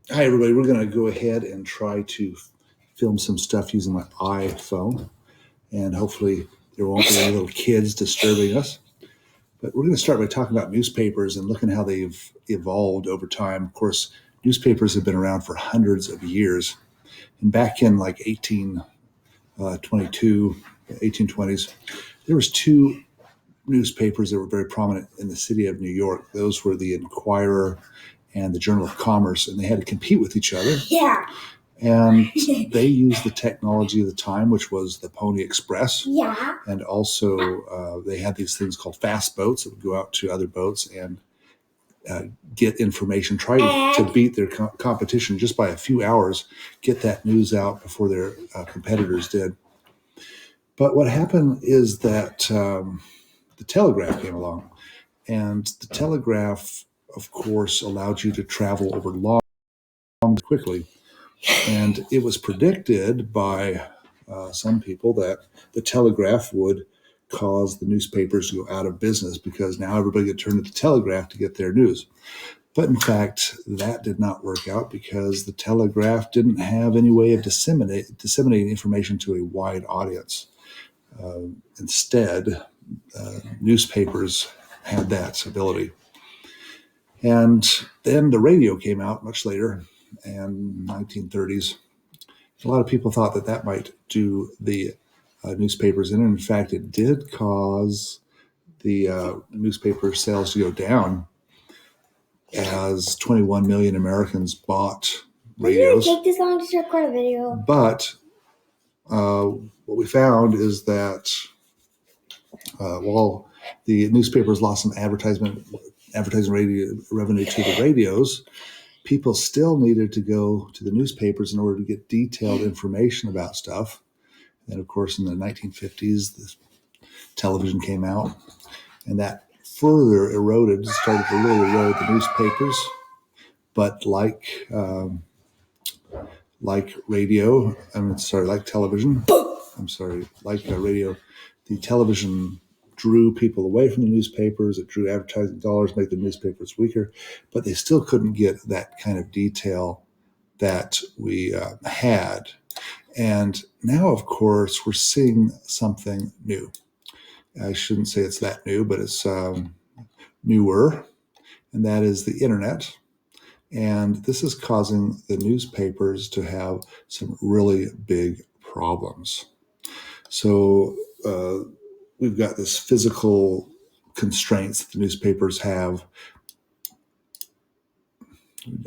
Hi, everybody. We're going to go ahead and try to film some stuff using my iPhone, and hopefully there won't be any little kids disturbing us. But we're going to start by talking about newspapers and looking how they've evolved over time. Of course, newspapers have been around for hundreds of years. And back in like 1822, 1820s, there was two newspapers that were very prominent in the city of New York. Those were the Enquirer and the Journal of Commerce, and they had to compete with each other. Yeah. And they used the technology of the time, which was the Pony Express. Yeah. And also, they had these things called fast boats that would go out to other boats and get information, try to beat their competition just by a few hours, get that news out before their competitors did. But what happened is that the telegraph came along, and the telegraph, of course, allowed you to travel over long quickly. And it was predicted by some people that the telegraph would cause the newspapers to go out of business because now everybody could turn to the telegraph to get their news. But in fact, that did not work out because the telegraph didn't have any way of disseminating information to a wide audience. Instead, newspapers had that ability. And then the radio came out much later, in 1930s. A lot of people thought that that might do the newspapers in. In fact, it did cause the newspaper sales to go down as 21 million Americans bought radios. Why did it take this long to record a video? But what we found is that while the newspapers lost some advertising radio revenue to the radios, people still needed to go to the newspapers in order to get detailed information about stuff. And of course, in the 1950s, the television came out, and that further started to really erode the newspapers. But like television, radio, the television drew people away from the newspapers. It drew advertising dollars, made the newspapers weaker, but they still couldn't get that kind of detail that we had. And now, of course, we're seeing something new. I shouldn't say it's that new, but it's newer, and that is the internet. And this is causing the newspapers to have some really big problems. So we've got this physical constraints that the newspapers have